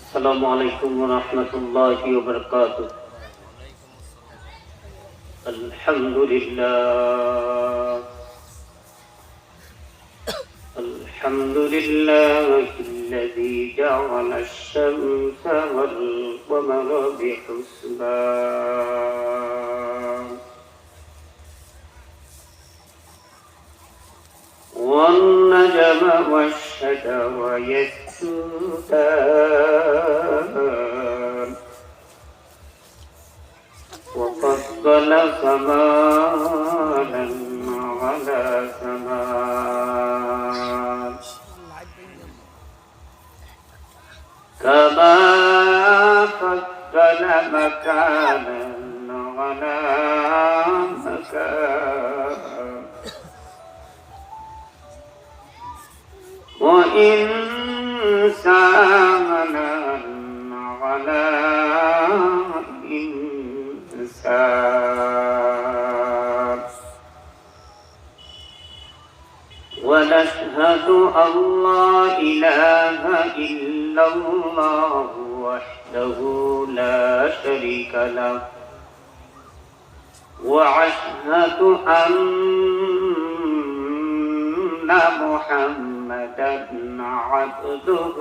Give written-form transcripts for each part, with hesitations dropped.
السلام عليكم ورحمة الله وبركاته. الحمد لله الذي جعل الشمس والقمر بحسبان والنجم والشجر يسجدان وفضل زمانا على زمان كما فضل مكانا على مكان وإنسانا على إنسان ونشهد أن لا إله إلا الله وحده لا شريك له وأشهد أن محمدا عبده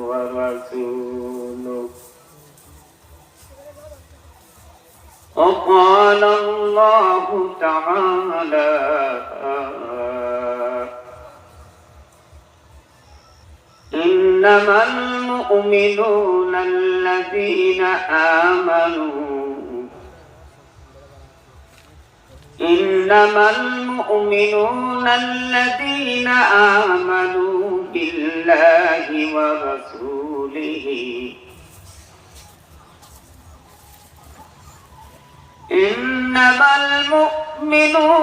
ورسوله وقال الله تعالى إنما المؤمنون الذين آمنوا بالله ورسوله إنما المؤمنون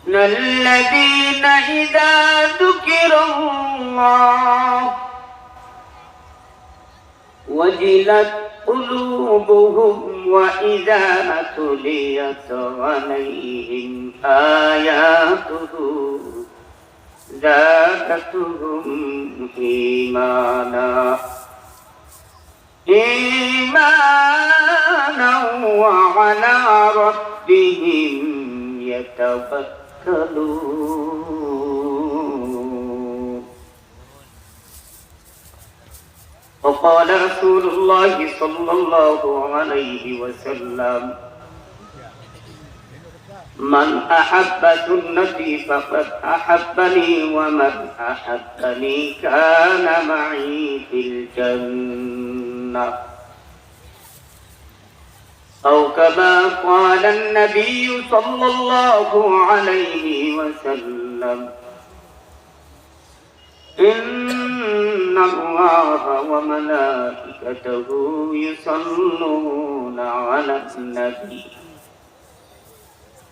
الذين إذا ذكر الله وجلت قلوبهم وإذا تليت عليهم آياته زادتهم إيمانا وعلى ربهم يتوكلون وقال رسول الله صلى الله عليه وسلم من أحب سنتي فقد أحبني ومن أحبني كان معي في الجنة أو كما قال النبي صلى الله عليه وسلم إن الله وملائكته يصلون على النبي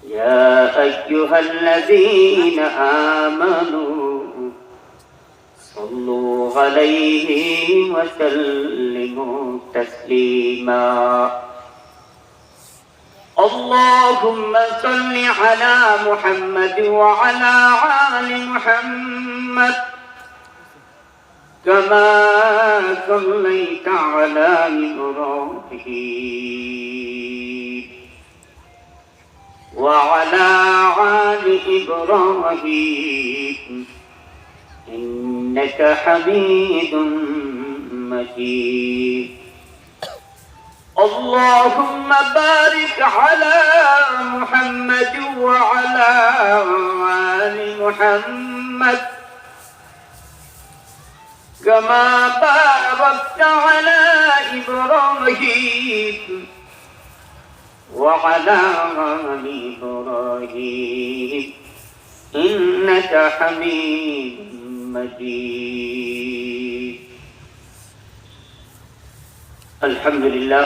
يا أيها الذين آمنوا صلوا عليه وسلموا تسليما اللهم صل على محمد وعلى آل محمد كما صليت على إبراهيم وعلى آل إبراهيم إنك حميد مجيد اللهم بارك على محمد وعلى آل محمد كما باركت على إبراهيم وعلى آل إبراهيم إنك حميد مجيد الحمد لله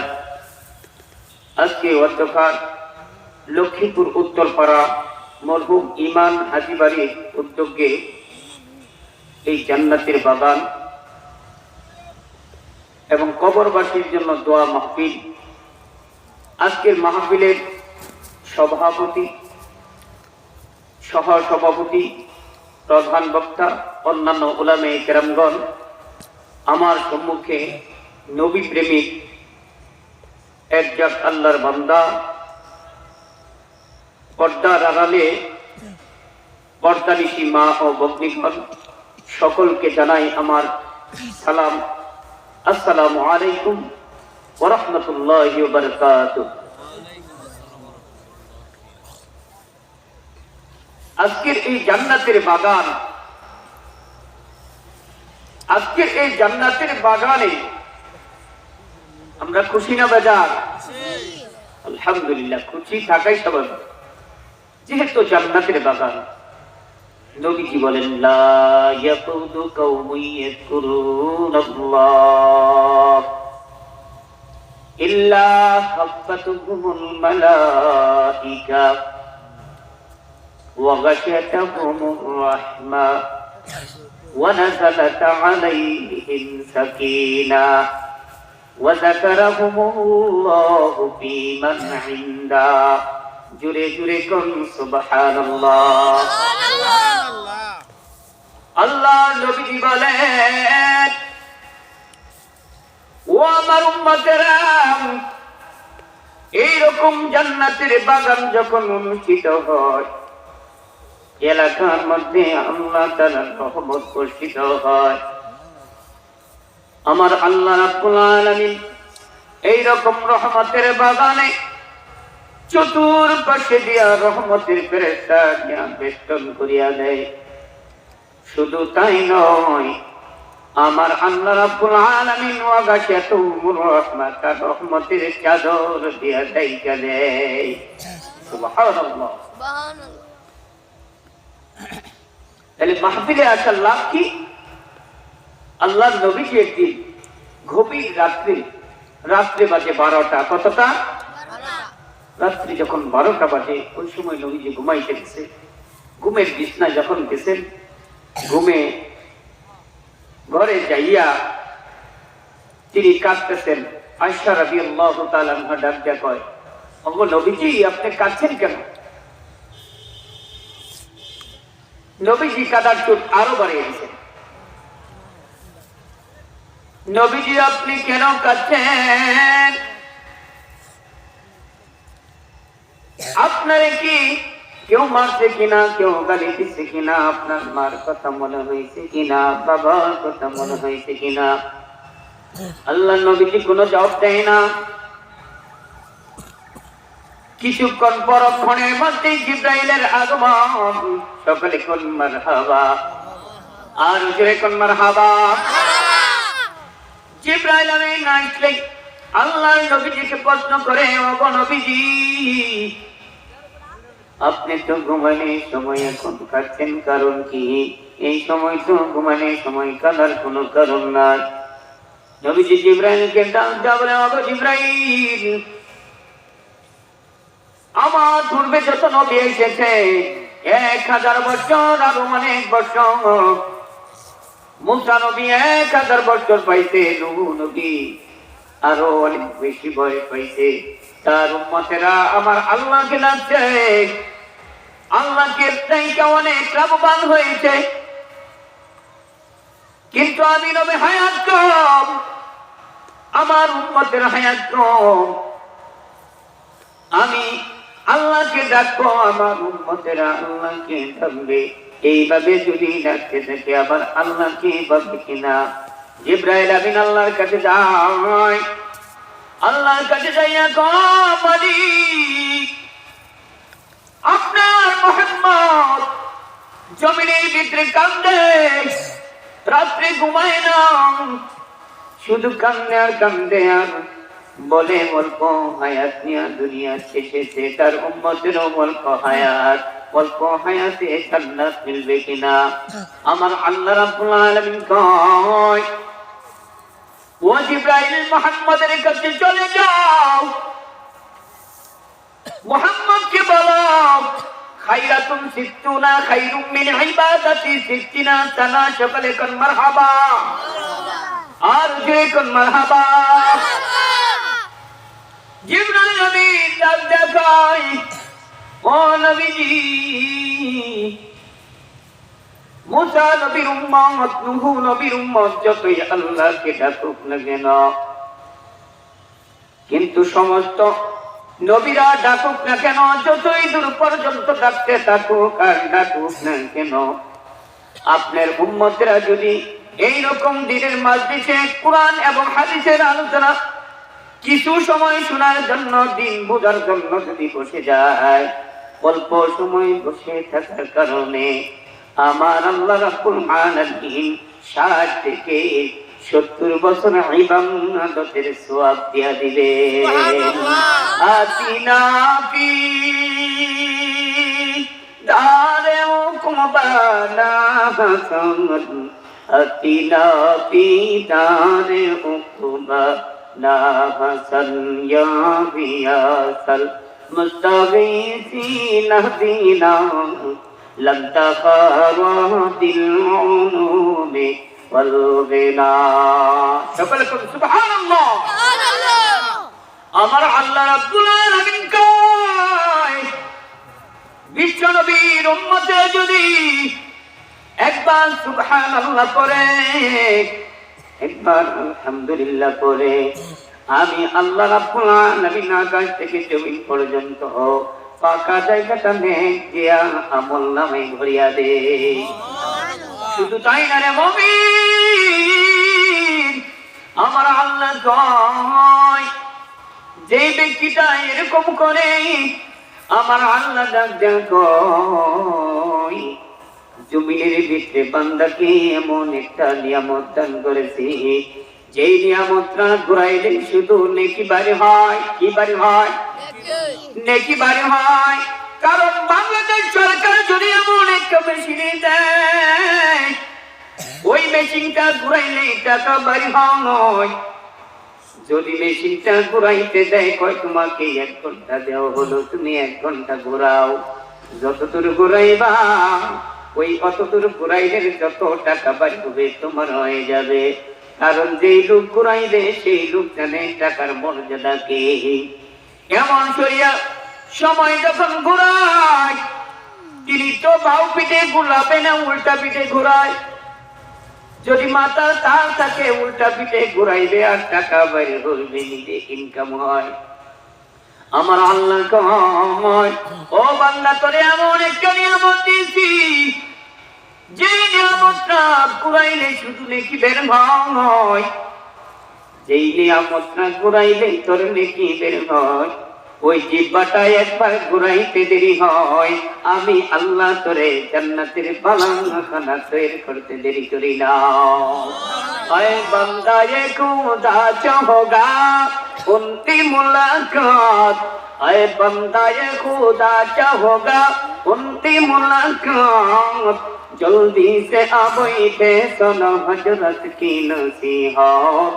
আজকে ওয়াক্তকার লক্ষ্মীপুর উত্তরপাড়া মরহুম ইমান হাজী বাড়ির উদ্যোগে এই জান্নাতের বাগান এবং কবরবাসীর জন্য দোয়া মাহফিল আজকের মাহফিলের সভাপতি সহ সভাপতি প্রধান বক্তা, অন্যান্য উলামায়ে কেরামগণ, আমার সম্মুখে নবী প্রেমিক একজাত আল্লাহর বান্দা, পর্দার আড়ালে পর্দানিশী মা ও ভগ্নীগণ, সকলকে জানাই আমার সালাম। আসসালামু আলাইকুম ওয়া রাহমাতুল্লাহি ওয়া বারাকাতুহু। আজকের এই জান্নাতের বাগান, আজকের এই জান্নাতের বাগানে আমরা খুশি না বেজার? আলহামদুলিল্লাহ, খুশি থাকাই স্বাভাবিক, যেহেতু জান্নাতের বাগান। নবীজি বলেন, লা ইয়াকুদু কওমুন ইয়াযকুরুনাল্লাহ ইল্লা হাফাতুহুমুল মালাইকা ওয়া গাশিয়াতুহুমুর রাহমা ওয়া নাযালাত আলাইহিম সাকিনাহ ওয়া যাকারাহুমুল্লাহু ফী মান ইনদা। জুরে জুরে কোন সুবহানাল্লাহ। আল্লাহ নবীজি বলেন, ও আমার উম্মতেরা, এইরকম জান্নাতের বাগান যখন অনুষ্ঠিত হয়, এলাকার মধ্যে আল্লাহ তাআলার রহমত বর্ষিত হয়। আমার আল্লাহ রাব্বুল আলামিন এইরকম রহমতের বাগানে চতুর্পাশে দিয়া রহমতের ফেরেশতা দিয়া বেষ্টন করিয়া দেয়। শুধু তাই নয়, আমার আল্লাহ রাব্বুল আলামিন ওয়া গাশিয়াতুহুমুর রাহমা, তার রহমতের চাদর দিয়া ঢাইকা দেয়। সুবহানাল্লাহ। তাহলে মাহফিলে আসার লাভ কি? আল্লাহর নবীজি একদিন গভীর রাত্রে বাজে 12টা। কতটা? রাত্রি যখন 12টা বাজে, ওই সময় নবীজি ঘুমাইতে গেছে। ঘুমের বিছনায় যখন গেছেন, ঘুমে ঘরে যাইয়া তিনি কাঁদতেছেন। আয়েশা রাদিয়াল্লাহু তাআলা আনহা ডাক দিয়া কয়, ওগো নবীজি, আপনি কাঁদছেন কেন? নবীজি কাঁদার চোট আরো বাড়িয়ে দিয়েছেন। নবীজি, আপনি কেন কাঁদছেন? আপনারে কি কেউ মারছে কিনা, কেউ গালি দিচ্ছে কিনা, আপনার মার কথা মনে হয়েছে কিনা, বাবার কথা মনে হয়েছে কিনা? আল্লাহ নবীজি কোনো জবাব দেয় না। কিছুক্ষণ পরক্ষণের মধ্যে জিবরাইলের আগমন। সকলে কোন মারহাবা, আর জোরে কোন মারহাবা। জিবরাইল আমিন আসলে আল্লাহ নবীজিকে প্রশ্ন করে, ওগো নবীজি, আপনি তো ঘুমানোর সময় এখন কাঁদছেন, কারণ কি? এই সময় তো ঘুমানোর সময় কাঁদার কোনো কারণ নাই। নবীজি জিবরাইলকে ডাক দিয়া বলে, ওগো জিবরাইল, আমার পূর্বে যত নবী এসেছে, 1000 বছর আর অনেক বছর, মুসা নবী 1000 বছর পাইছে, নূহ নবী আরো অনেক বেশি বয়স পাইছে। তার উম্মতেরা আমার আল্লাহকে ডাকছে, আল্লাহকে চাইতে অনেক লাভবান হয়েছে, কিন্তু আমি নবী হায়াত কম, আমার উম্মতের হায়াত কম। আমি আল্লাহকে ডাকবো, আমার উম্মতেরা আল্লাহকে ডাকবে। এইভাবে যদি ডাকতে থাকে, আবার আল্লাহকে পাবে কিনা? জিবরাইল আমিন আল্লাহর কাছে যায়। আল্লাহর কাছে যাইয়া কয়, মালিক, আপনার মুহাম্মদ জমিনের ভিতরে কান্দে, রাত্রে ঘুমায় না, শুধু কান্দে আর কান্দে, আর বলে অল্প হায়াত নিয়ে দুনিয়া শেষেছে, তার উম্মতের অল্প হায়াত, অল্প হায়াতে জান্নাত মিলবে কিনা? আমার আল্লাহ রাব্বুল আলামিন কয়, ও জিবরাইল, মুহাম্মদের কাছে চলে যাও, মুহাম্মদকে বলো, খায়রাতুন সিত্তুনা খায়রুম মিন ইবাদাতি সিত্তিনা সানা। সকলে কোন মারহাবা, আর যে কোন মারহাবা। জিবরাইল আমিন ডাক দেখায়, ও নবীজি, মুসা নবীর উম্মত, নূহ নবীর উম্মত যতই আল্লাহকে ডাকুক না কেন, কিন্তু সমস্ত নবীরা ডাকুক না কেন, যতই দূর পর্যন্ত ডাকতে থাকুক আর ডাকুক না কেন, আপনার উম্মতেরা যদি এইরকম দিনের মাজলিসে কোরআন এবং হাদিসের আলোচনা কিছু সময় শোনার জন্য, দিন বোঝার জন্য যদি বসে যায়, অল্প সময় বসে থাকার কারণে আমার আল্লাহ রাব্বুল আলামিন 60 থেকে 70 বছর ইবাদতের সওয়াব দিয়া দিবে। আতিনা ফি দারে উকবানা হাসান, আতিনা ফি দারে উকবানা হাসান, ইয়া বিয়াসাল মুস্তাগীসিনা বিনা لم تخرج العلوم والغنى সকলকম সুবহানাল্লাহ। আমার আল্লাহ রাব্বুল আলামিন কয়, বিশ্ব নবীর উম্মতে যদি একবার সুবহানাল্লাহ পড়ে, একবার আলহামদুলিল্লাহ পড়ে, আমি আল্লাহ রাব্বুল আলামিন আকাশ থেকে জমিন পর্যন্ত পাকা জায়গাটা নেক দিয়া আমল নামে ভরিয়া দে। শুধু তাই না রে মুমিন, আমার আল্লাহ কয়, যে ব্যক্তিটা এরকম করে আমার আল্লাহ কয়, জমিনের ভিতরে বান্দাকে এমন একটা নিয়ামত দান করেছি, যেই নিয়ামতটা ঘুরাইলে শুধু নেকি বাড়ি হয়। কি বাড়ি হয়? নেকি বাড়ি হয়। কারণ বাংলাদেশ সরকার যদি এমন একটা মেশিন দেয়, ওই মেশিনটা ঘুরাইলে টাকা বাড়ি হয়। যদি মেশিনটা ঘুরাইতে দেয়, কয় তোমাকে 1 ঘন্টা দেওয়া হলো, তুমি 1 ঘন্টা ঘুরাও, যতদূর ঘুরাইবা ওই অতদূর ঘুরাইলে যত টাকা বাড়ি হবে তোমার হয়ে যাবে। কারণ যেই লোক ঘুরাইবে সেই লোক জানে টাকার মর্যাদা কি। এমন করিয়া সময় যখন ঘুরায়, তিনি তো বাউ পিঠে ঘুরাবে না, উল্টা পিঠে ঘুরায়। যদি মাথার তাল থাকে উল্টা পিঠে ঘুরাইবে আর টাকা বাইরে করবে, নিজে ইনকাম হয়। আমার আল্লাহ কয়, ও বান্দা তোরে এমন একটা নিয়ামত দিয়েছি, যে নিয়ামতটা ঘুরাইলে শুধু নেকি বের হয়। যেই নিয়ামতটা ঘুরাইলে তোর নেকি বের হয়, ওই জিহ্বাটা একবার ঘুরাইতে দেরি হয়, আমি আল্লাহ তোরে জান্নাতের বাগানখানা তৈরি করতে দেরি করি না। আয়ে বান্দা ये खुदा चाहोगा उनकी मुलाकात, आए बंदा ये खुदा चाहोगा उनकी मुलाकात, जल्दी से आ बैठे सुनो हजरत की नसीहत,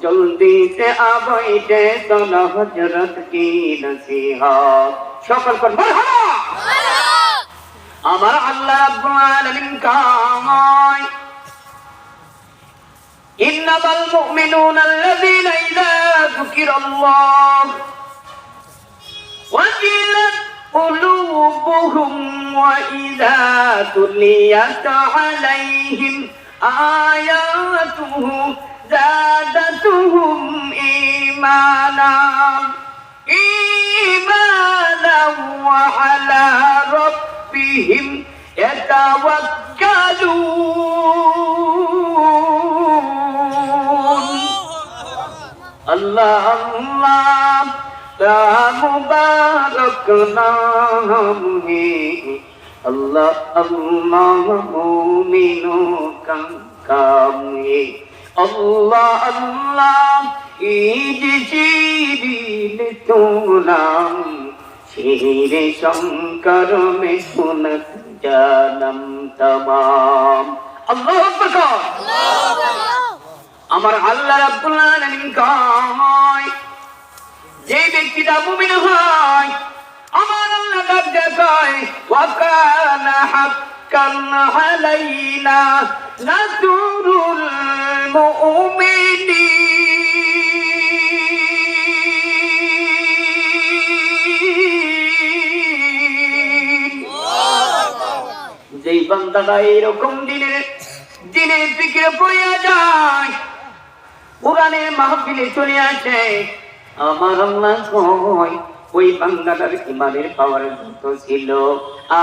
जल्दी से आ बैठे सुनो हजरत की नसीहत। সকল কোন মারহাবা। আমার আল্লাহ রাব্বুল আলামিন কয়, ইন্নামাল মুমিনুনা আল্লাযীনা ইযা যুকিরাল্লাহ ওয়াজিলাত কুলুবুহুম ওয়া ইযা তুলিয়াত আলাইহিম আয়াতুহু زادتهم إيمانا وعلى ربهم يتوكلون। الله الله يا مبارك نام है, الله الله मोमिनों का काम है, Allah Allah ईद तो नाम शीर शंकर में सुनत जानम तमाम। अल्लाह अकबर। আমার আল্লাহ রাব্বুল আলামিন কয়, যে ব্যক্তিটা মুমিন হয় আমার আল্লাহ ডাক দেয়, ওয়া কানা হাক্কান আলাইনা নাসরুল মুমিনিন। যেই বান্দাটা এরকম দিন দিনের ফিকিরে পড়িয়া যায়, কোরআনের মাহফিলে চলে আসে, আমার আল্লাহ কয় ওই বান্দাটার ইমানের পাওয়ার যত ছিল,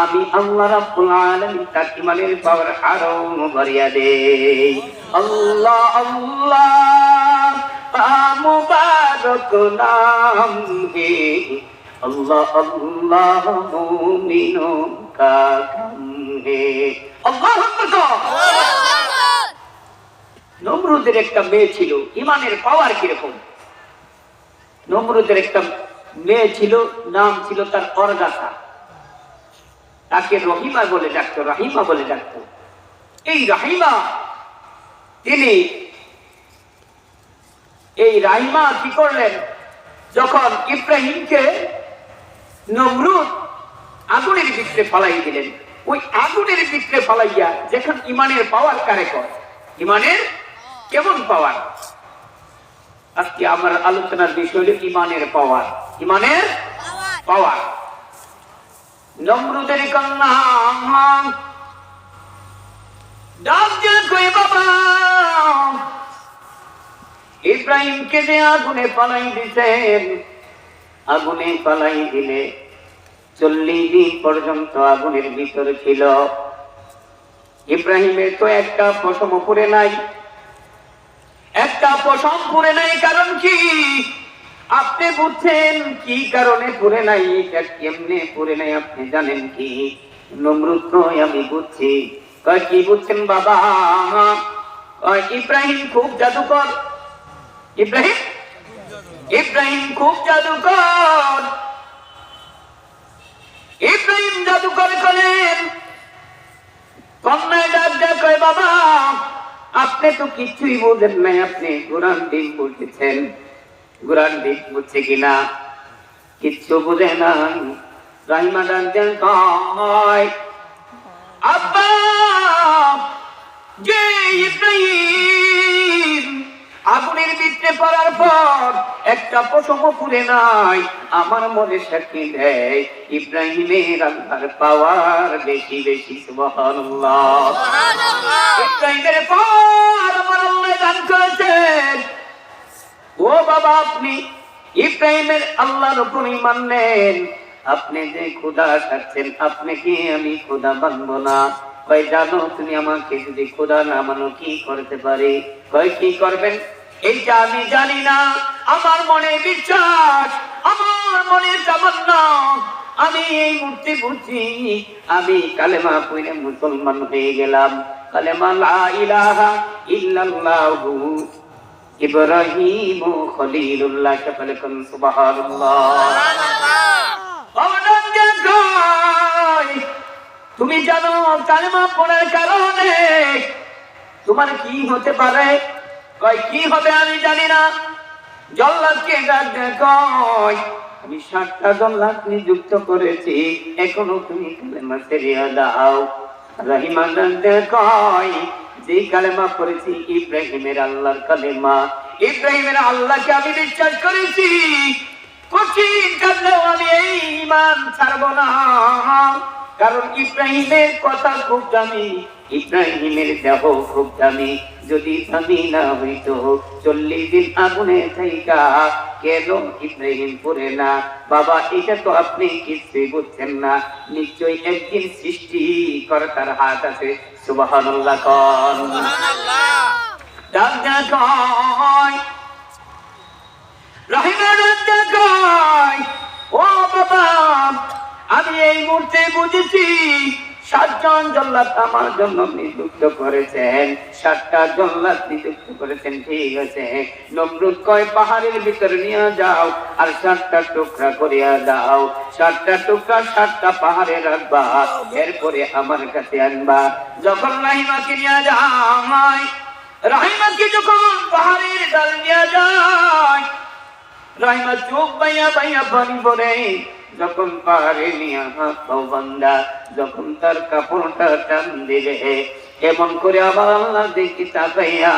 আমি আল্লাহ রাব্বুল আলামিন তার ইমানের পাওয়ার আরো বাড়িয়ে দেই। আল্লাহ আল্লাহ মুবারক নাম হে, আল্লাহ আল্লাহ মুমিনো কা কাম হে। আল্লাহু আকবার। নমরুদের একটা মেয়ে ছিল, ইমানের পাওয়ার কিরকম। নমরুদের একটা মেয়ে ছিল, নাম ছিল তার অর্গাসা, তাকে রহিমা বলে ডাকতো, রাহিমা বলে ডাকতো। এই রাহিমা রাহিমা কি করলেন, যখন ইব্রাহিমকে নমরুদ আগুনের ভিতরে ফালাই দিলেন, ওই আগুনের ভিতরে ফালাইয়া যেখান ইমানের পাওয়ার কারে কয়, ইমানের কেমন পাওয়ার। আজকে আমার আলোচনার বিষয় হল ইমানের পাওয়ার, ইমানের পাওয়ার। নমরুদের কন্যা ডাক দিয়ে কয়, বাবা ইব্রাহিমকে যে আগুনে পালাই দিতেন, আগুনে পালাই দিলে 40 দিন পর্যন্ত আগুনের ভিতরে ছিল, ইব্রাহিমের তো একটা পশম পুড়ে নাই, একটা পশম পুড়ে নাই। কারণ কি আপনি বুঝছেন কি কারণে পুড়ে নাই, এটা কেমনে পুড়ে নাই আপনি জানেন কি? নমরুদ কয় আমি বুঝছি। কয় কি বুঝছেন বাবা? ইব্রাহিম খুব জাদুকর, ইব্রাহিম খুব জাদুকর, ইব্রাহিম জাদুকর করেন। কন্যা ডাক ডাক কয়, বাবা আপনি তো কিছুই বোঝেন নাই, আপনি কোরআন দিন বলতেছেন, কোরআন দিন বুঝছে কিনা কিচ্ছু বোঝে নাই। রাহিমা ডাক দেন কয়, আব্বা যে ইব্রাহিম আগুনের ভিতরে পড়ার পর একটা পশম পুড়ে নাই, আমার মনে সাক্ষী দেয় ইব্রাহিমের আল্লাহর পাওয়ার বেশি বেশি। সুবহানাল্লাহ। ইব্রাহিমের পাওয়ার আমার আল্লাহ দান করেছেন। ও বাবা আপনি ইব্রাহিমের আল্লাহর উপর ঈমান নেন, আপনি যে খোদা থাকছেন, আপনি কি আমি খোদা মানবো না? কয় জানো তুমি আমাকে যদি খোদা না মানো কি করতে পারি? কয় কি করবেন? এইটা আমি জানি না, আমার মনে বিশ্বাস, আমার মনে তামান্না, আমি এই মুহূর্তে বুঝি আমি কালেমা পড়ে মুসলমান হয়ে গেলাম। কালেমা লা ইলাহা ইল্লাল্লাহু ইব্রাহিম খলিলুল্লাহ। সকলে কোন সুবহানাল্লাহ। তুমি জানো কালেমা পড়ার কারণে তোমার কি হতে পারে? কয় কি হবে আমি জানি না। জল্লাদকে ডাক কয় আমি 7টা জল্লাদ নিযুক্ত করেছি, এখনো তুমি কালেমা ছেড়ে দাও। রাহিমা ডাক কয় যে কালেমা পড়েছি ইব্রাহিমের আল্লাহর কালেমা, ইব্রাহিমের আল্লাহকে আমি বিশ্বাস করেছি, কঠিন কালেও আমি এই ঈমান ছাড়বো না। কারণ ইব্রাহিমের কথা খুব দামি, ইব্রাহিমের দেহ খুব দামি। যদি দামি না হইতো 40 দিন আগুনে থাইকা কেন ইব্রাহিম পড়ে না? বাবা এটা তো আপনি কিছুই বুঝছেন না, নিশ্চয়ই একদিন সৃষ্টি কর্তার হাত আছে। সুবহানাল্লাহ কোন সুবহানাল্লাহ। ডাক ডাক কয় রাহিমা ডাক কয়, ও বাবা আমি এই মুহূর্তে বুঝেছি 7 জন জল্লাদ আমার জন্য নিযুক্ত করেছেন, 7টা জল্লাদ নিযুক্ত করেছেন। ঠিক আছে। নমরুদ কয় পাহাড়ের ভিতরে নিয়ে যাও আর 7টা টুকরা করিয়া দাও, 7টা টুকরা 7টা পাহাড়ে রাখবা, এরপরে আমার কাছে আনবা। যখন রাহিমাকে নিয়ে যায়, রাহিমাকে যখন পাহাড়ের ডাল নিয়ে যায়, রাহিমা চোখ বাইয়া বাইয়া পানি পড়ে। যখন পাহাড়ে নিয়ে হাত বান্দা, যখন তার কাপড়টা টান দিলে, এমন করে আবার আল্লাহ দিকে তাকাইয়া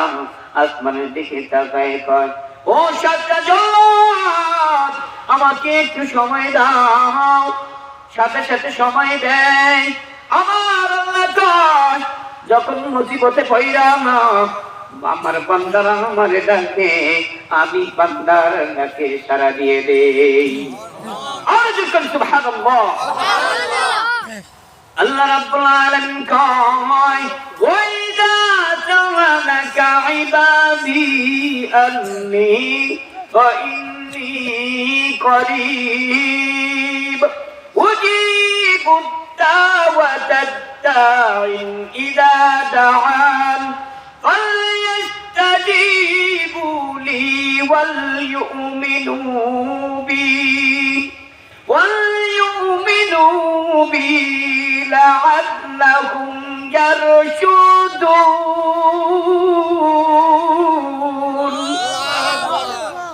আসমানের দিকে তাকায় কয়, ও 7টা জল্লাদ আমাকে একটু সময় দাও। সাথে সাথে সময় দেয়। আমার আল্লাহ কয় যখন মুসিবতে পড়া আমার বান্দারা আমারে ডাকে, আমি বান্দার ডাকে সাড়া দিয়ে দেই। আর যখন সুবহানাল্লাহ, আল্লাহ রাব্বুল আলামিন কয় ওয়াইদা সাআলাকা ইবাদি আন্নী ফা ইন্নী করিব উজিবু দাওয়াতাদ দাঈ ইযা দাআন ফালইস্তাজীবু লি ওয়াল ইউমিনু বি لعلهم يرشدون।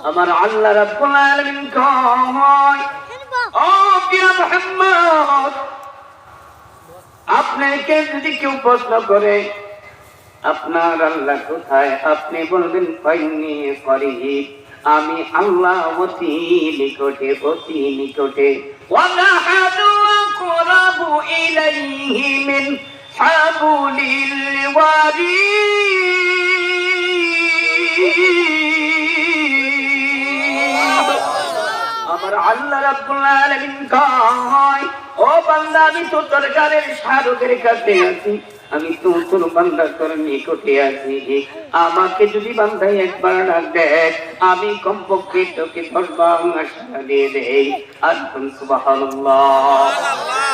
আমার আল্লাহ রাব্বুল আলামিন কয় ও প্রিয় মুহাম্মদ, আপনাকে যদি কেউ প্রশ্ন করে আপনার আল্লাহ কোথায়, আপনি বলবেন ফাইন্নী করিব, আমি আল্লাহ অতি নিকটে, অতি নিকটে। ওয়ানাহাদু আকরাবু ইলাইহি মিন হাবলিল ওয়ারিদ। আমার আল্লাহ রাব্বুল আলামিন কয় ও বান্দা, আমি তো তোর গানের শারদের কাছে আছি, আমি তো তোর বান্দা তোর নিকটে আছি। আমাকে যদি বান্দাই একবার ডাক দেয়, আমি কমপক্ষে তোকে ধরবাম আশা দিয়ে দেই। আর সুবহানাল্লাহ,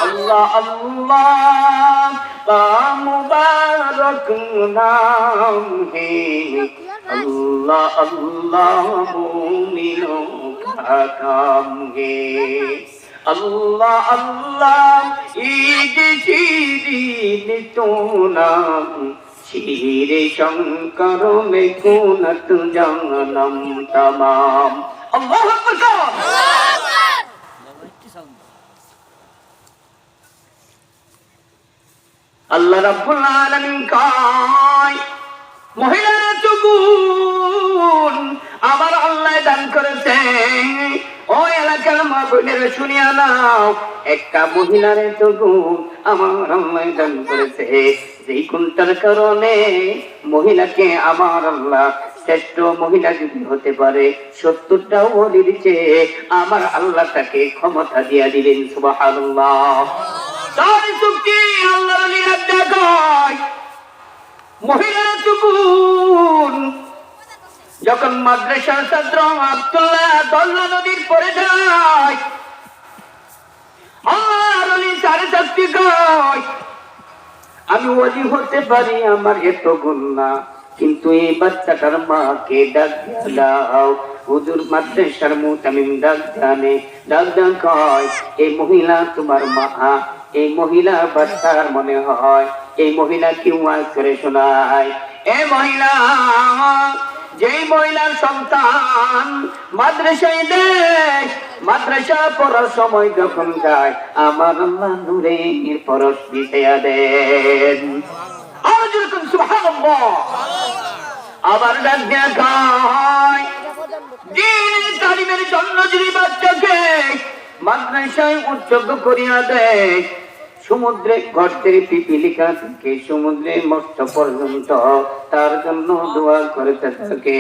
আল্লাহ আল্লাহ কা মুবারক নাম হে, আল্লাহ আল্লাহ মুমিনোं का काम है। আল্লাহ আল্লাহ ঈদ শিরিন তো নাম, শিরে শঙ্কর মে কুনত জানম তমাম। আল্লাহু আকবার। আল্লাহ রাব্বুল আলামিন কয় মহিলারা তো গুণ আমার আল্লাহ দান করেছে। ও এলাকার মা বোনেরা শুনিয়া নাও, একটা মহিলারে তো গুণ আমার আল্লাহ দান করেছে, যেই গুণটার কারণে মহিলাকে আমার আল্লাহ শ্রেষ্ঠ মহিলা যদি হতে পারে 70টা ওলির চেয়ে আমার আল্লাহ তাকে ক্ষমতা দিয়া দিলেন। সুবহানাল্লাহ। তাই চুক্তি আল্লাহর ওলিরা দেখায় মহিলারা তো গুণ। যখন মাদ্রাসার ছাত্র আব্দুল্লাহ দল্লা নদীর পরে যায়, আল্লাহর ওলি সাড়ে চারটি কয় আমি ওলি হতে পারি, আমার এত গুণ না, কিন্তু এই বাচ্চাটার মাকে ডাক দাও। হুজুর মাদ্রাসার মুতামিম ডাক জানে, ডাক দেন কয় এই মহিলা তোমার মা, এই মহিলা বাচ্চার মনে হয়, এই মহিলা কি ওয়াজ করে শোনায়। এ মহিলা, যেই মহিলার সন্তান মাদ্রাসায় দেয়, মাদ্রাসা পড়ার সময় যখন যায় আমার আল্লাহ নূরের পরশ বিছায়া দেন। সুবহানাল্লাহ। আবার ডাক দেয়া কয় দ্বীন তালিমের জন্য যদি বাচ্চাকে মাদ্রাসায় উৎসর্গ করিয়া দেয়, সমুদ্রে গর্তের পিপিলিকা থেকে সমুদ্রের মস্ত পর্যন্ত তার জন্য দোয়া করতে থাকে।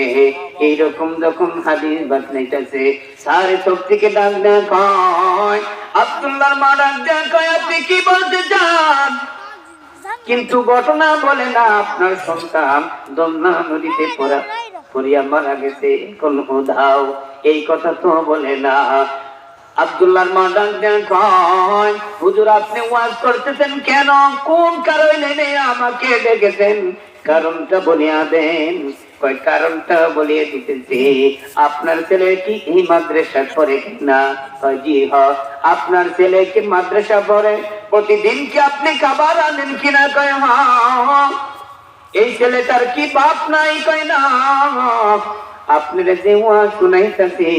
এইরকম যখন হাদিস বাতলাইতেছে, সারে সব থেকে ডাক দেয়া কয় আব্দুল্লাহর মা ডাক দেয়া কয় আপনি কি বলতে চান? কিন্তু ঘটনা বলে না আপনার সন্তান দমনা নদীতে পড়িয়া মারা গেছে, কোন উধাও, এই কথা তো বলে না। আব্দুল্লাহর মা ডাক দেন কয় হুজুর আপনি ওয়াজ করতেছেন কেন, কোন কারণে আমাকে ডেকেছেন, কারণটা বলিয়া দেন। কয় কারণটা বলিয়ে দিতেছি, আপনার ছেলে কি এই মাদ্রাসা পড়ে কিনা? কয় জি হ। আপনার ছেলে কি মাদ্রাসা পড়ে? প্রতিদিন কি আপনি খাবার আনেন কিনা? কয় হ্যাঁ। এই ছেলেটার কি বাপ নাই? কয় না। আপনার যে ওয়াজ শুনাইতেছি,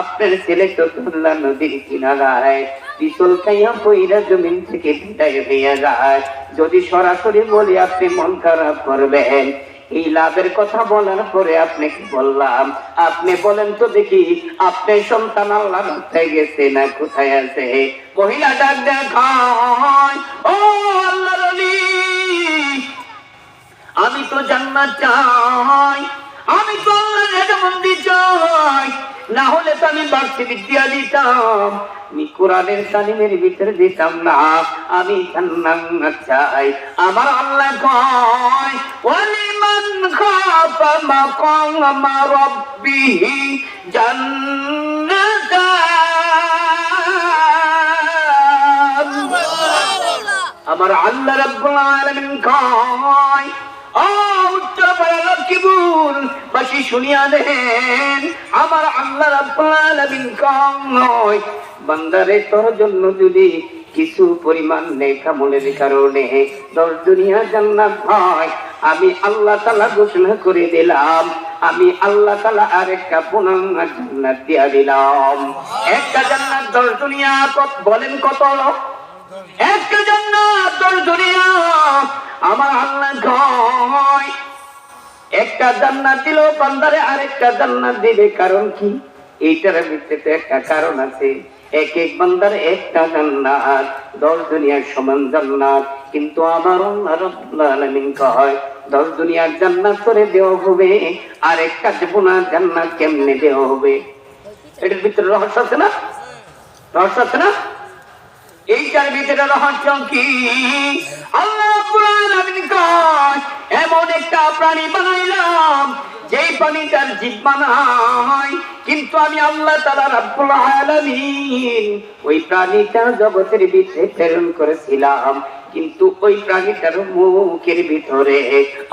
আপনার ছেলে তো দল্লা নদীর কিনারায় পিছল খাইয়া পইরা জমিন থেকে বিদায় হইয়া যায়। যদি সরাসরি বলি আপনি মন খারাপ করবেন। এই লাভের কথা বলার পরে আপনি কি বললাম? আপনি বলেন তো দেখি, আপনার সন্তান আল্লাহর কোথায় গেছে না কোথায় আছে? মহিলা ডাক দেখায় ও আল্লাহর ওলি, আমি তো জান্নাত চাই, আমি তো আল্লাহর রেজামন্দি চাই, না হলে তো আমি ভার্সিটি দিয়া দিতাম, আমি কোরআনের তালিমের ভিতরে দিতাম না। আমি জান্নাত চাই। আমার আল্লাহ কয় ওয়ালিমান খাফা মাকাম রাব্বিহি জান্নাতান। আমার আল্লাহ রাব্বুল আলামিন কয় ও উত্তরপাড়া লক্ষ্মীপুর বাসী শুনিয়া দেন, আমার আল্লাহ রাব্বুল আলামিন কয় বান্দারে তোর জন্য যদি কিছু পরিমাণ নেক আমলের কারণে 10 দুনিয়া জান্নাত হয়, আমি আল্লাহ তাআলা ঘোষণা করে দিলাম, আমি আল্লাহ তাআলা আরেকটা পূর্ণাঙ্গ জান্নাত দিয়া দিলাম। একটা জান্নাত 10 দুনিয়া বলেন কত? একটা জান্নাত 10 দুনিয়া। আমার আল্লাহ কয় একটা জান্নাত দিল বান্দারে আরেকটা জান্নাত দিবে। কারণ কি? এইটার ভিতরে একটা কারণ আছে। এক এক বান্দার একটা জান্নাত 10 দুনিয়ার সমান জান্নাত, কিন্তু আমার আল্লাহ রাব্বুল আলামিন কয় 10 দুনিয়ার জান্নাত করে দেওয়া হবে, আর একটা দেব না। জান্নাত কেমনে দেওয়া হবে? এটার ভিতরে রহস্য আছে না? রহস্য আছে না? এইটার ভিতরে রহস্য কি? আল্লাহ রাব্বুল আলামিন কয় এমন একটা প্রাণী বানাইলাম যেই প্রাণীটার জিহ্বা নাই, কিন্তু আমি আল্লাহ তাআলা রাব্বুল আলামিন ওই প্রাণীটা জগতের ভিতরে প্রেরণ করেছিলাম, কিন্তু ওই প্রাণীটার মুখের ভিতরে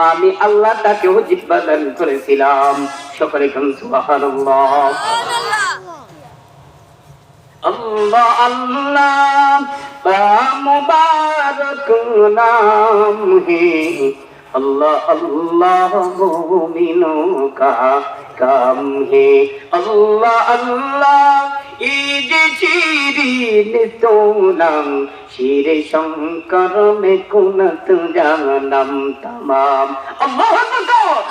আমি আল্লাহ তাকেও জিহ্বা দান করেছিলাম। সকলে কোন সুবহানাল্লাহ। আল্লাহ আল্লাহ মুবারক নাম হে, अल्लाह अल्लाह मोमिनों का काम है। अल्लाह अल्लाह ईद चीरीन तोलम शीर शंकर में कुनत जानम तमाम। अल्लाह अकबर।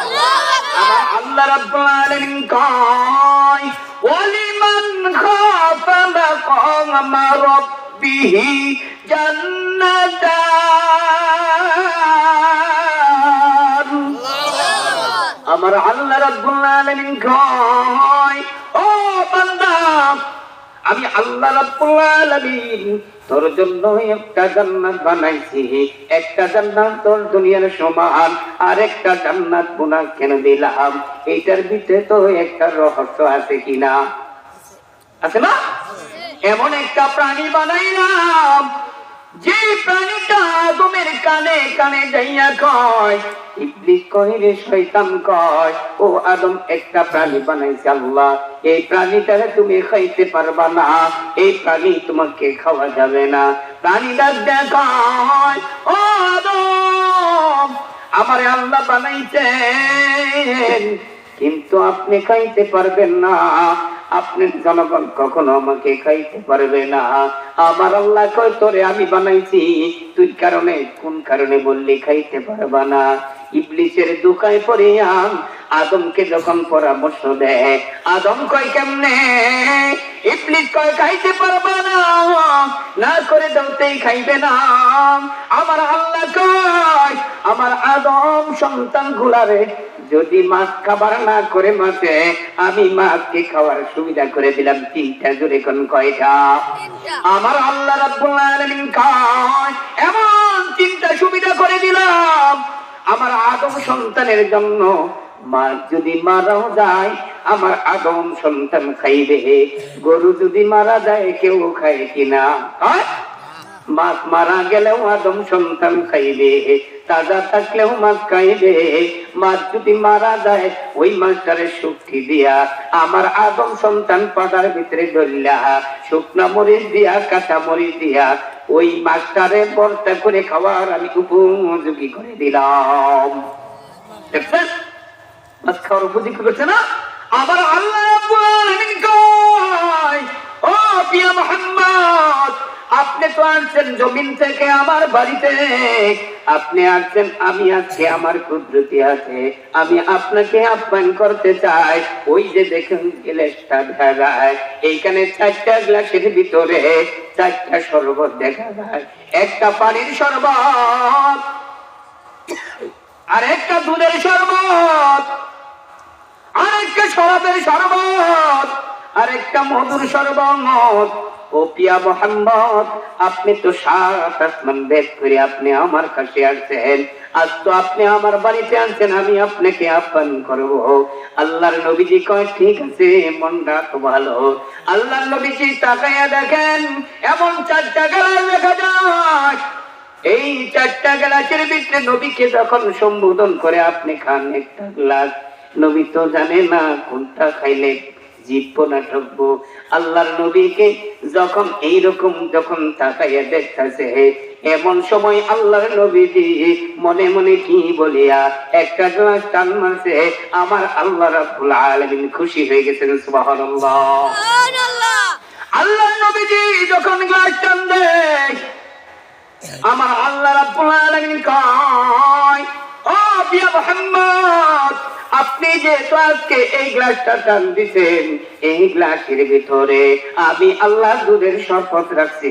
अल्लाह रब्बुल आलमीन कय वलिमन खाफा मकाम रब्बिही जन्नतान। আমার আল্লাহ রাব্বুল আলামিন কয় ও বান্দা, আমি আল্লাহ রাব্বুল আলামিন তোর জন্য একটা জান্নাত বানাইছি। একটা জান্নাত তোর দুনিয়ার সমান, আর একটা জান্নাত গুনাহ কেন দিলাম? এইটার ভিতরে তো একটা রহস্য আছে কিনা? আছে না? এমন একটা প্রাণী বানাইলাম যে প্রাণীটা আদমের কানে কানে যাইয়া কয়, ইবলিস কয় রে শয়তান কয় ও আদম একটা প্রাণী বানাইছে আল্লাহ, এই প্রাণীটারে তুমি খাইতে পারবা না, এই প্রাণী তোমাকে খাওয়া যাবে না। প্রাণীটা দেখায় ও আদম আমারে আল্লাহ বানাইছেন, কিন্তু আপনি খাইতে পারবেন না, আপনার জনগণ কখনো আমাকে খাইতে পারবে না। আমার আল্লাহ কয় তোরে আমি বানাইছি, তুই কারণে কোন কারণে বললি খাইতে পারবা না? ইবলিসের দুকায় পড়িয়া আদমকে যখন পরামর্শ দেয়, আদম কয় কেমনে? ইবলিস কয় খাইতে পারবা না, না করে দাওতেই খাইবে না। আমার আল্লাহ কয় আমার আদম সন্তান গুলারে যদি মাছ খাবার না করে মাছে, আমি মাছকে খাওয়ার সুবিধা করে দিলাম 3টা। জোরে কোন কয়টা? আমার আল্লাহ রাব্বুল আলামিন কয় এমন 3টা সুবিধা করে দিলাম আমার আদম সন্তানের জন্য। মাছ যদি মারাও যায় আমার আদম সন্তান খাইবে, গরু যদি মারা যায় কেউ খায় কিনা? মাছ মারা গেলেও আদম সন্তান খাইবে, তাজা থাকলেও মাছ খাইবে। মাছ যদি মারা যায় ওই মাছটারে শুকি দিয়া আমার আদম সন্তান পাতার ভিতরে ধরলা শুকনা মরিচ দিয়া কাঁচা মরিচ দিয়া ওই মাছটারে ভর্তা করে খাওয়ার আমি উপযোগী করে দিলাম। দেখছেন মাছ খাওয়ার উপযোগী করছে না? আবার আল্লাহ রাব্বুল আলামিন কয় ও প্রিয় মুহাম্মদ, আপনি তো আসছেন জমিন থেকে আমার বাড়িতে, আপনি আসছেন, আমি আজকে আমার কুদরতি আছে, আমি আপনাকে আহ্বান করতে চাই। ওই যে দেখেন গ্লাসটা দেখা যায়, এইখানে 4টা গ্লাসের ভিতরে 4টা শরবত দেখা যায়। একটা পানির শরবত, আরেকটা দুধের শরবত, আরেকটা শরাবের শরবত, আরেকটা মধুর শরবত। ও পিয়া মোহাম্মদ, আপনি তো সাত আসমান ভেদ করে আপনি আমার কাছে আসছেন, আজ তো আপনি আমার বাড়িতে আনছেন, আমি আপনাকে আহ্বান করব। আল্লাহর নবীজি কয় ঠিক আছে, মনটা তো ভালো। আল্লাহর নবীজি তাকাইয়া দেখেন এমন চারটা গ্লাস দেখা যায়। এই চারটা গ্লাসের ভিতরে নবীকে যখন সম্বোধন করে আপনি খান একটা গ্লাস, নবী তো জানে না কোনটা খাইলে জিভবো না ঠকবো। আল্লাহর নবীকে যখন এইরকম যখন তাকাইয়া দেখতেছে, এমন সময় আল্লাহর নবীজি মনে মনে কি বলিয়া একটা গ্লাস টান মারছে, আমার আল্লাহ রাব্বুল আলামিন খুশি হয়ে গেছেন। সুবহানাল্লাহ। আল্লাহর নবীজি যখন গ্লাস টান দেয়, আমার আল্লাহ রাব্বুল আলামিন কয়, ও প্রিয় মুহাম্মদ, আপনি যে আজকে এই গ্লাসটা টান দিতেন, এই গ্লাসের ভিতরে আমি আল্লাহ দুধের শরবত রাখছি।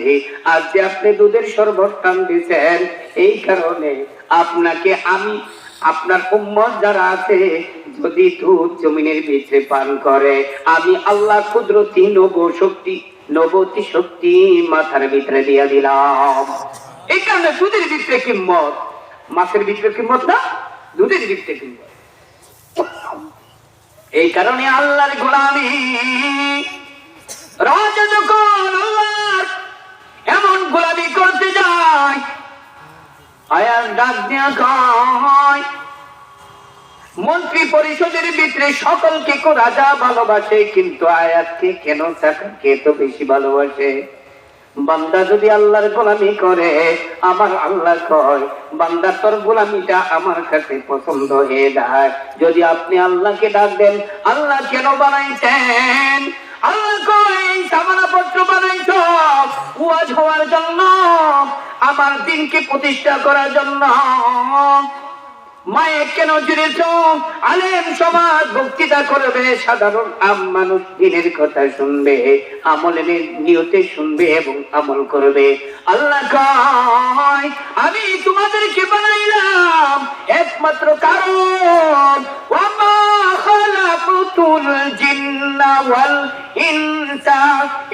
আজ যে আপনি দুধের শরবত টান দিতেন, এই কারণে আপনাকে আমি, আপনার উম্মত যারা আছে, যদি দুধ জমিনের ভিতরে পান করে, আমি আল্লাহ কুদরতি নবতি শক্তি মাথার ভিতরে দিয়া দিলাম। এই কারণে দুধের ভিতরে কিম্মত, মাছের ভিতরে কিম্মত না, দুধের ভিতরে কিম্মত। এই কারণে আল্লাহর গোলামি রাজা যখন আল্লাহর এমন গোলামি করতে যায়, আয়াত ডাক দিয়া কয়, মন্ত্রী পরিষদের ভিতরে সকলকে রাজা ভালোবাসে, কিন্তু আয়াতকে কেন টাকাকে তো বেশি ভালোবাসে। বান্দা যদি আল্লাহর গোলামি করে, আমার আল্লাহ কয় বান্দা তোর গোলামিটা আমার কাছে পছন্দ হয়ে যায়। যদি আপনি আল্লাহকে ডাক দেন, আল্লাহ কেন বানাইছেন? আল্লাহ কয় সামানা পত্র বানাইছ ওয়াজ হওয়ার জন্য, আমার দ্বীনকে প্রতিষ্ঠা করার জন্য। মায়ের কেন জুড়েছ? আলেম সমাজ বক্তৃতা করবে, সাধারণ মানুষ দিনের কথা শুনবে, আমলের নিয়তে শুনবে এবং আমল করবে। আল্লাহ কয় আমি তোমাদেরকে বানাইলাম একমাত্র কারণ, ওয়ামা খালাকুতুল জিন্না ওয়াল ইনসা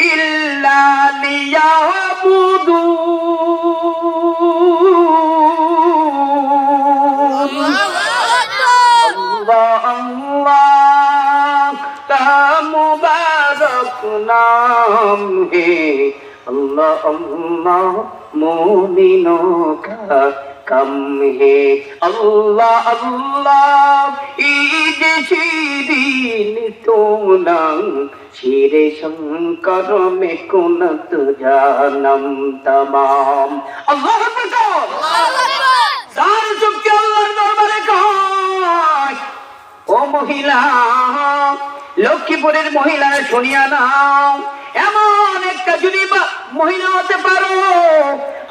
ইল্লা লিয়াবুদুন। अल्लाह का मुबारक नाम है, अल्लाह अल्लाह मोमिनों का कम है, अल्लाह अल्लाह ईद शिरीन तो नाम शिरे शंकर में कुनत जानम तमाम। अल्लाह अकबर। सार चुपके अल्लाहर दरबारे कहाय, ও মহিলা, লক্ষ্মীপুরের মহিলা শুনিয়া নাও, এমন একটা যদি মহিলা হতে পারো,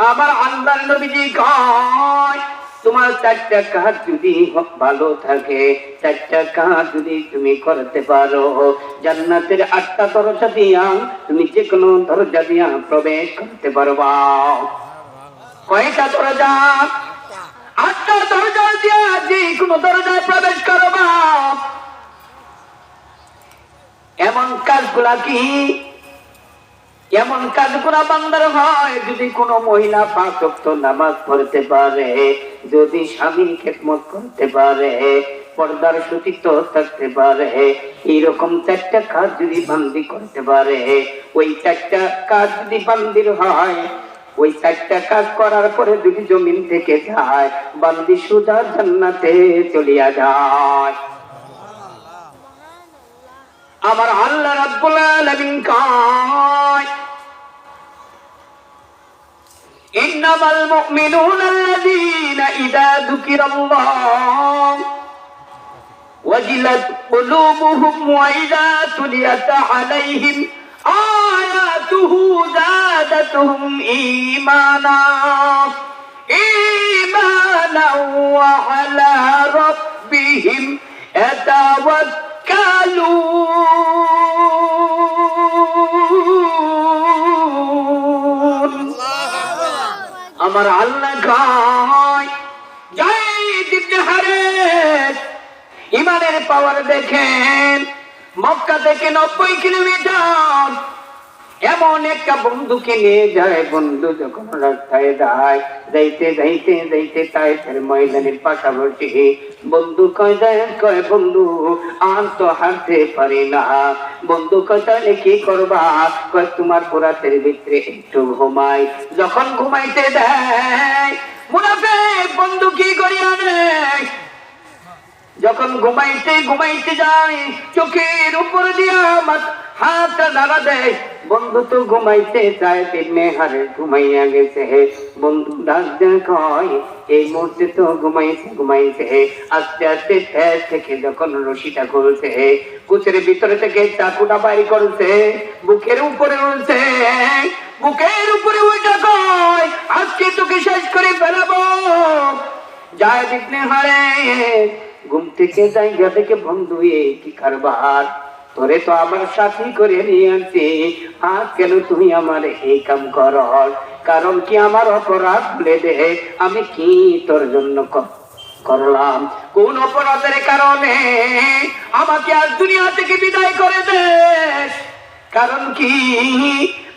আমার আল্লাহর নবীজি কয় তোমার চারটা কাজ যদি ভালো থাকে, চারটা কাজ যদি তুমি করতে পারো, জান্নাতের 8টা দরজা দিয়া তুমি যে কোনো দরজা দিয়া প্রবেশ করতে পারবা। কয়টা দরজা? 8টা দরজা দিয়া যে কোনো দরজায় প্রবেশ করবা। এমন কাজগুলা কি? এমন কাজগুলা বান্দার হয় যদি কোনো মহিলা 5 ওয়াক্ত নামাজ পড়তে পারে, যদি স্বামীর খেদমত করতে পারে, পর্দার সতীত্ব থাকতে পারে, এইরকম 4টা কাজ যদি বান্দি করতে পারে, ওই 4টা কাজ যদি বান্দির হয়, ওই 4টা কাজ করার পরে যদি জমিন থেকে যায়, বান্দি সোজা জান্নাতে চলিয়া যায়। আমার আল্লাহ রাব্বুল আলামিন কয় ইন্নামাল মুমিনুনা আল্লাযীনা ইযা যুকিরাল্লাহ ওয়াজিলাত কুলুবুহুম ওয়া ইযা তুলিয়াত আলাইহিম আয়াতুহু যাদাতুহুম ঈমানা ওয়া আলা রাব্বিহিম ইয়াতাওয়াক্কালুন। আমার আল্লাহ কয় যায়েদ ইবনে হারিসা পাওয়ার দেখেন, মক্কা থেকে 90 কিলোমিটার এমন একটা বন্ধুকে নিয়ে যায়। বন্ধু যখন রাস্তায় যায়, যাইতে যাইতে যাইতে তায়েফের ময়দানের পাশাপাশি বন্ধু কয় বন্ধু আর তো হাঁটতে পারি না। বন্ধু কয় তাহলে কি করবা? কয় তোমার পোরাতের ভিতরে একটু ঘুমাই। যখন ঘুমাইতে দেয় মুনাফিক বন্ধু কি করিয়া নেয়, যখন ঘুমাইতে যায় চোখের উপর দিয়া হাতটা নাড়া দেয়। বন্ধু তো ঘুমাইতে চায়, তেমনি হারে ঘুমাইয়া গেছে। বন্ধু ডাক কয় এই মুহূর্তে তো ঘুমাইছে। আস্তে আস্তে ফ্যাস থেকে যখন রশিটা খুলছে, কুচের ভিতরে থেকে চাকুটা বাইর করছে, বুকের উপরে উঠছে। বুকের উপরে উঠে কয় আজকে তোকে শেষ করে ফেলাবো। যায় দেখলে হারে ঘুম থেকে জায়গা থেকে বন্ধু কি কারবার, তোরে তো আমার সাথী করে নিয়ে আনছি, আর কেন তুমি আমার এই কাম কর? কারণ কি আমার অপরাধ বলে দে, আমি কি তোর জন্য করলাম? কোন অপরাধের কারণে আমাকে আজ দুনিয়া থেকে বিদায় করে দে? কারণ কি?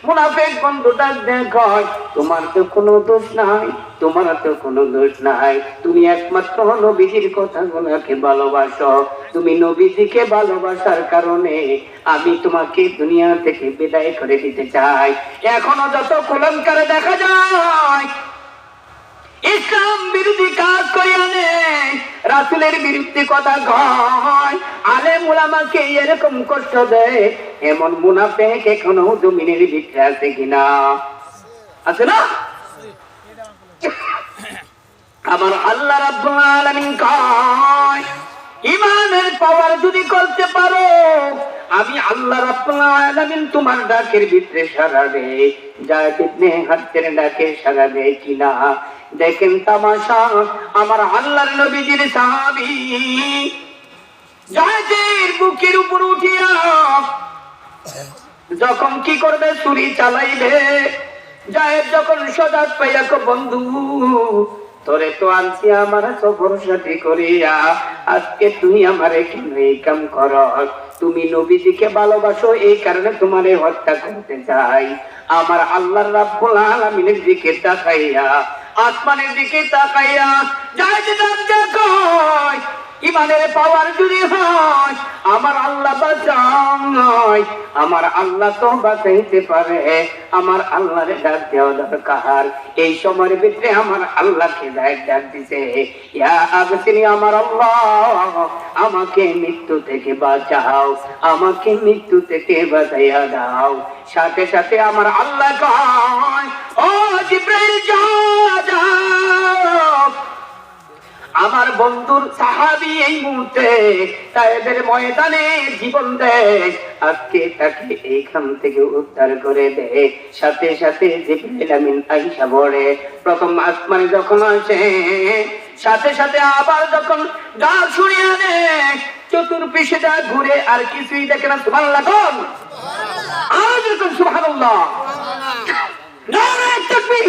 মুনাফিক বন্ধুটা দেখো তোমার তো কোনো দোষ নাই, তোমার তো কোনো দোষ নাই। তুমি একমাত্র নবীজির কথাগুলোকে ভালোবাসো। তুমি নবীজিকে ভালোবাসার কারণে আমি তোমাকে দুনিয়া থেকে বিদায় করে দিতে চাই। এখনো যত কুলঙ্কারে দেখা যায় ইসলাম বিরোধী কাজ করে আনে, রাসূলের বিরুদ্ধে কথা কয়, আলেম উলামাকে এরকম কষ্ট দেয়, এমন মুনাফিক এখনো জমিনের ভিতরে আছে কিনা? আছে না? আমার আল্লাহ রাব্বুল আলামিন কয় ঈমানের পাওয়ার যদি করতে পারো, আমি আল্লাহ রাব্বুল আলামিন তোমার ডাকের ভিতরে সাড়া দেই। যায়েদ ইবনে হারসের ডাকে সাড়া দেয় কিনা দেখেন তামাশা। আমার আল্লাহর নবীজির সাহাবী যায়েদের বুকের উপর উঠিয়া যখন কি করবে, ছুরি চালাইবে। যায়েদ যখন সজাগ পাইয়া বন্ধু তোরে তো আনছি আমার সফর সাথী করিয়া, আজকে তুই আমারে কেন এই কাম কর? তুমি নবীজিকে ভালোবাসো, এই কারণে তোমারে হত্যা করতে চাই। আমার আল্লাহ রাব্বুল আলামিনের দিকে তাকাইয়া, আসমানের দিকে তাকাইয়া যায়েদ দেখো ইমানের পাওয়ার যদি হয় আমার আল্লাহ বাঁচায়, আমার আল্লাহ তো বাঁচাইতে পারে। আমার আল্লাহর ডাক দেওয়া দরকার। এই সময়ের ভিতরে আমার আল্লাহকে ডাক দিছে, ইয়া আবসিনি আমার আল্লাহ আমাকে মৃত্যু থেকে বাঁচাও, আমাকে মৃত্যু থেকে বাঁচাইয়া দাও। সাথে সাথে আমার আল্লাহ কয় ও জিবরাইল যাও, আমার বন্ধুর সাহাবী এই মুহূর্তে তায়েফের ময়দানে জীবন দেয়, আজকে তাকে এইখান থেকে উদ্ধার করে দেয়। সাথে সাথে জিবরাইল আমিন আয়েশা বলে প্রথম আসমানে যখন আসে, সাথে সাথে আবার যখন ডাক শুনিয়ে আনে, চতুর্পিশে যা ঘুরে আর কিছুই দেখে না। সুবহানাল্লাহ কোন আর যখন সুবহানাল্লাহ নারে তাকবীর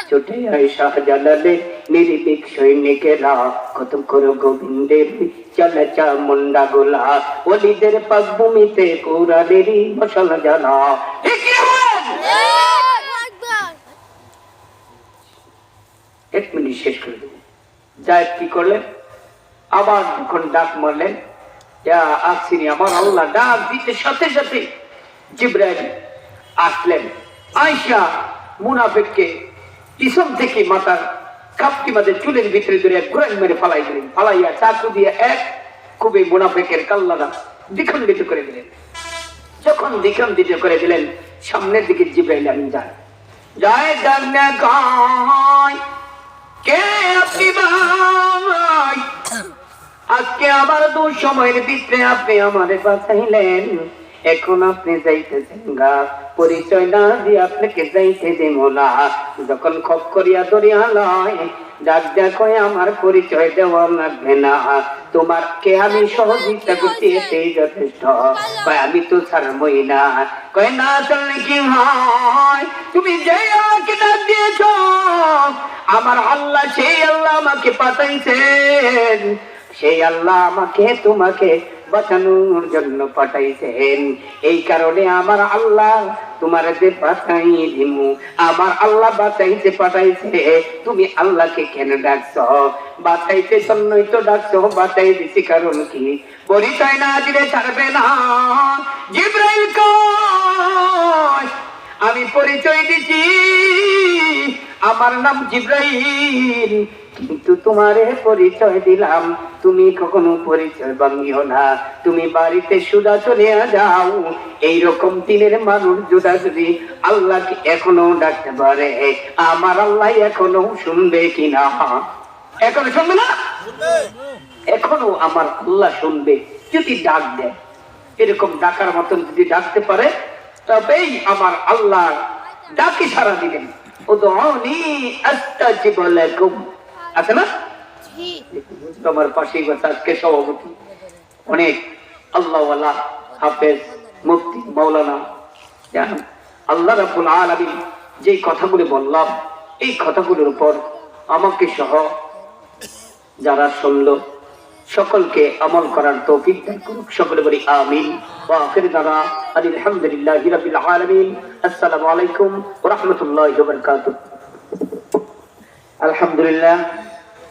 ছুটে আয় শাহজালালে নির্ভীক সৈনিকেরা, খতম করো গোবিন্দের চালাচা মুন্ডা গোলা, ওলিদের পাকভূমিতে কোরআনেরই মশালা জ্বালা। এক মিনিট শেষ করে দেব। যায়েদ কি করলেন? আবার যখন ডাক মারলেন, ইয়া আসিনি আমার আল্লাহ ডাক দিতে সাথে সাথে জিবরাইল আসলেন। আয়েশা মুনাফিককে পিছন থেকে মাথার কাপটি মাঝে চুলের ভিতরে ধরে ঘুরাই মেরে ফালাই দিলেন। ফালাইয়া চাকু দিয়ে এক খুবই মুনাফিকের কাল্লাটা দ্বিখণ্ডিত করে দিলেন। যখন দ্বিখণ্ডিত করে দিলেন, সামনের দিকে জিবরাইল আমিন যান। যায়েদ ডাকনা কয় কে আপনি ভাই? আজকে আবার দুঃসময়ের ভিতরে আপনি আমারে বাঁচাইলেন, এখন আপনি যাইতেছেন গা, পরিচয় না দিয়ে আপনাকে যাইতে দেব না। যখন খপ করিয়া ধরিয়া লয়, ডাক দেখো আমার পরিচয় দেওয়া লাগবে না, তোমাকে আমি সহযোগিতা করতে এতেই যথেষ্ট। কয় আমি তো ছাড়বই না। কয় না চললে কি হয়? তুমি যে আমাকে ডাক দিয়েছ, আমার আল্লাহ সেই আল্লাহ আমাকে পাঠাইছেন। সেই আল্লাহ আমাকে তোমাকে বাঁচানোর জন্য পাঠাইছেন। এই কারণে আমার আল্লাহ তোমার যে বাঁচাই দিমু, আমার আল্লাহ বাঁচাইতে পাঠাইছে। তুমি আল্লাহকে কেন ডাকছ? বাঁচাইতে জন্যই তো ডাকছ। বাঁচাই দিছি কারণ কি? পরিচয় না দিলে ছাড়বে না। জিবরাইল কয় আমি পরিচয় দিছি, আমার নাম জিবরাইল, কিন্তু তোমারে পরিচয় দিলাম, তুমি কখনো পরিচয় ভাঙিও না। তুমি বাড়িতে সুদা চলে যাও। এইরকম দিনের মানুষ যদি আল্লাহকে এখনো ডাকতে পারে, আমার আল্লাহ এখনো শুনবে কিনা? এখনো শুনবে না? এখনো আমার আল্লাহ শুনবে যদি ডাক দেয়। এরকম ডাকার মতন যদি ডাকতে পারে, তবেই আমার আল্লাহ ডাকে সাড়া দিবেন। উদউনি আস্তাজিব লাকুম, আছে না? তোমার পাশেই বসে আজকে সভাপতি, অনেক আল্লাহওয়ালা, হাফেজ, মুফতি, মাওলানা। আল্লাহ রাব্বুল আলামিন যে কথাগুলো বললাম, এই কথাগুলোর উপর আমাকে সহ যারা শুনলো সকলকে আমল করার তৌফিক দান করুক। সকলে বলি আমিন। ওয়া আখির দাওয়ানা আলহামদুলিল্লাহি রাব্বিল আলামিন। আসসালামু আলাইকুম ওয়া রাহমাতুল্লাহি ওয়া বারাকাতুহু। আলহামদুলিল্লাহ।